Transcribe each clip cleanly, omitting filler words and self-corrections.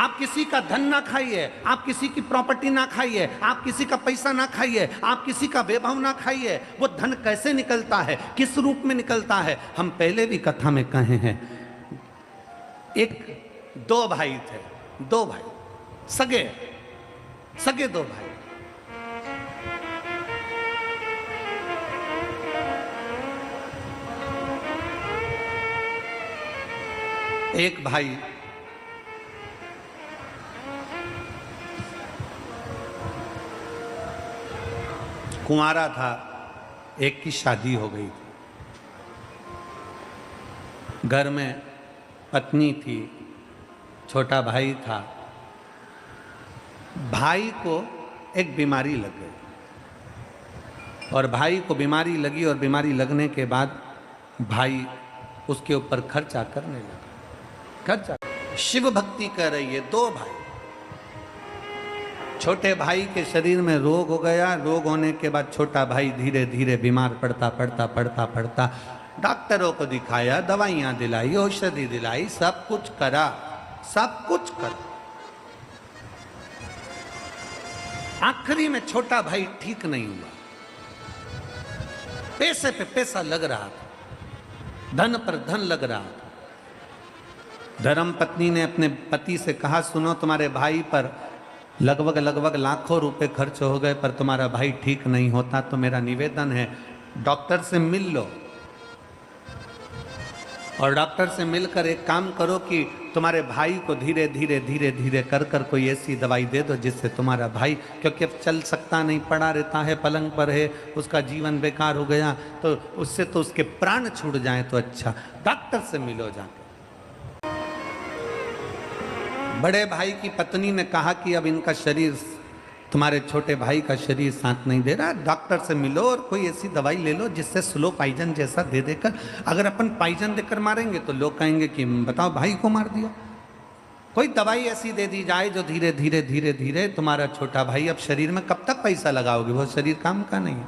आप किसी का धन ना खाइए, आप किसी की प्रॉपर्टी ना खाइए, आप किसी का पैसा ना खाइए, आप किसी का वैभव ना खाइए। वो धन कैसे निकलता है, किस रूप में निकलता है, हम पहले भी कथा में कहे हैं। दो भाई थे, दो भाई, सगे सगे दो भाई। एक भाई कुंवारा था, एक की शादी हो गई थी, घर में पत्नी थी, छोटा भाई था। भाई को एक बीमारी लग गई और भाई को बीमारी लगी और बीमारी लगने के बाद भाई उसके ऊपर खर्चा करने लगा। खर्चा, शिव भक्ति कर रही है दो भाई। छोटे भाई के शरीर में रोग हो गया। रोग होने के बाद छोटा भाई धीरे धीरे बीमार पड़ता डॉक्टरों को दिखाया, दवाइयां दिलाई, औषधि दिलाई, सब कुछ करा, सब कुछ करा। आखिरी में छोटा भाई ठीक नहीं हुआ। पैसे पे पैसा लग रहा था, धन पर धन लग रहा था। धर्म पत्नी ने अपने पति से कहा, सुनो तुम्हारे भाई पर लगभग लाखों रुपए खर्च हो गए, पर तुम्हारा भाई ठीक नहीं होता, तो मेरा निवेदन है डॉक्टर से मिल लो और डॉक्टर से मिलकर एक काम करो कि तुम्हारे भाई को धीरे धीरे कर कोई ऐसी दवाई दे दो जिससे तुम्हारा भाई, क्योंकि अब चल सकता नहीं, पड़ा रहता है, पलंग पर है, उसका जीवन बेकार हो गया, तो उससे तो उसके प्राण छूट जाए तो अच्छा, डॉक्टर से मिलो जाकर। बड़े भाई की पत्नी ने कहा कि अब इनका शरीर, तुम्हारे छोटे भाई का शरीर साथ नहीं दे रहा, डॉक्टर से मिलो और कोई ऐसी दवाई ले लो जिससे स्लो पॉइजन जैसा दे देकर, अगर अपन पॉइजन देकर मारेंगे तो लोग कहेंगे कि बताओ भाई को मार दिया। कोई दवाई ऐसी दे दी जाए जो धीरे धीरे तुम्हारा छोटा भाई, अब शरीर में कब तक पैसा लगाओगे, वो शरीर काम का नहीं है।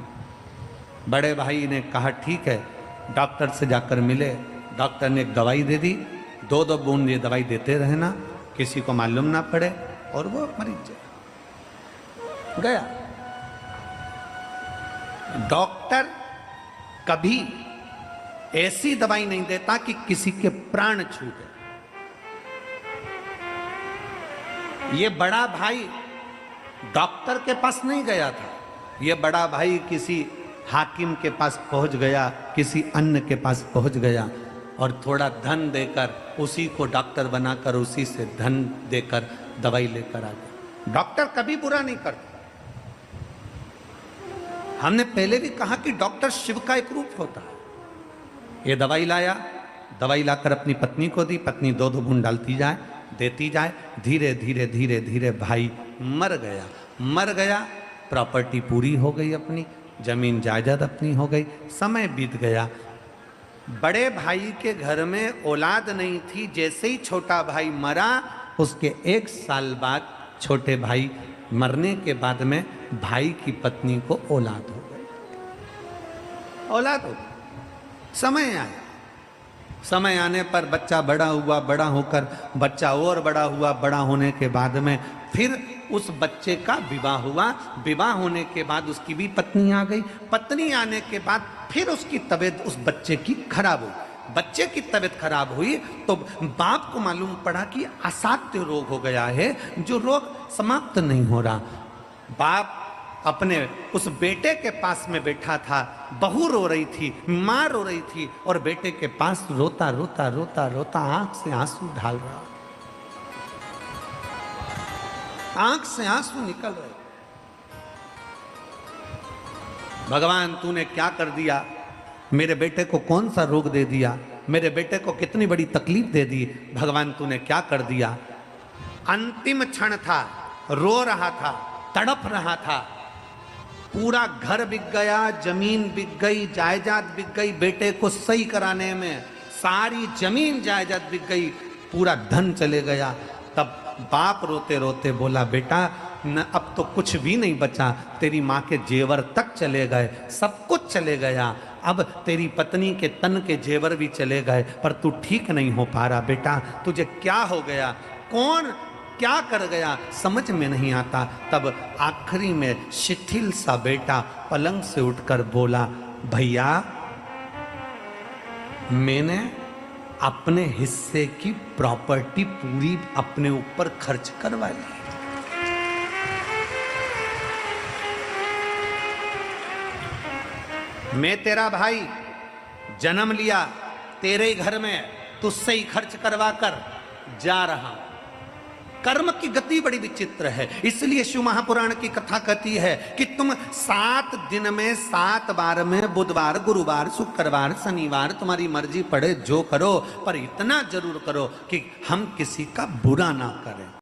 बड़े भाई ने कहा ठीक है, डॉक्टर से जाकर मिले। डॉक्टर ने एक दवाई दे दी, 2 बूंद ये दवाई देते रहना, किसी को मालूम ना पड़े, और वो मरीज गया। डॉक्टर कभी ऐसी दवाई नहीं देता कि किसी के प्राण छूटे। ये बड़ा भाई डॉक्टर के पास नहीं गया था, ये बड़ा भाई किसी हाकिम के पास पहुंच गया, किसी अन्य के पास पहुंच गया और थोड़ा धन देकर उसी को डॉक्टर बनाकर उसी से धन देकर दवाई लेकर आ गया। डॉक्टर कभी बुरा नहीं करता। हमने पहले भी कहा कि डॉक्टर शिव का एक रूप होता है। ये दवाई लाया, दवाई लाकर अपनी पत्नी को दी, पत्नी 2 बूंद डालती जाए, देती जाए, धीरे धीरे भाई मर गया। प्रॉपर्टी पूरी हो गई, अपनी जमीन जायदाद अपनी हो गई। समय बीत गया, बड़े भाई के घर में औलाद नहीं थी। जैसे ही छोटा भाई मरा, उसके 1 साल बाद छोटे भाई मरने के बाद में भाई की पत्नी को औलाद हो गई। समय आने पर बच्चा बड़ा हुआ, बड़ा होकर बच्चा और बड़ा हुआ, बड़ा होने के बाद में फिर उस बच्चे का विवाह हुआ। विवाह होने के बाद उसकी भी पत्नी आ गई। पत्नी आने के बाद फिर उसकी तबीयत उस बच्चे की खराब हुई। बच्चे की तबीयत खराब हुई तो बाप को मालूम पड़ा कि असाध्य रोग हो गया है, जो रोग समाप्त नहीं हो रहा। बाप अपने उस बेटे के पास में बैठा था, बहू रो रही थी, माँ रो रही थी, और बेटे के पास रोता आंख से आंसू ढाल रहा, आंख से आंसू निकल रहे। भगवान तूने क्या कर दिया, मेरे बेटे को कौन सा रोग दे दिया, मेरे बेटे को कितनी बड़ी तकलीफ दे दी, भगवान तूने क्या कर दिया। अंतिम क्षण था, रो रहा था, तड़प रहा था। पूरा घर बिक गया, जमीन बिक गई, जायदाद बिक गई। बेटे को सही कराने में सारी जमीन जायदाद बिक गई, पूरा धन चले गया। तब बाप रोते रोते बोला, बेटा न अब तो कुछ भी नहीं बचा, तेरी माँ के जेवर तक चले गए, सब कुछ चले गया, अब तेरी पत्नी के तन के जेवर भी चले गए, पर तू ठीक नहीं हो पा रहा। बेटा तुझे क्या हो गया, कौन क्या कर गया समझ में नहीं आता। तब आखिरी में शिथिल सा बेटा पलंग से उठकर बोला, भैया मैंने अपने हिस्से की प्रॉपर्टी पूरी अपने ऊपर खर्च करवा ली। मैं तेरा भाई, जन्म लिया तेरे ही घर में, तुझसे ही खर्च करवा कर जा रहा हूं। कर्म की गति बड़ी विचित्र है, इसलिए शिव महापुराण की कथा कहती है कि तुम 7 दिन में 7 बार में बुधवार, गुरुवार, शुक्रवार, शनिवार तुम्हारी मर्जी पड़े जो करो, पर इतना जरूर करो कि हम किसी का बुरा ना करें।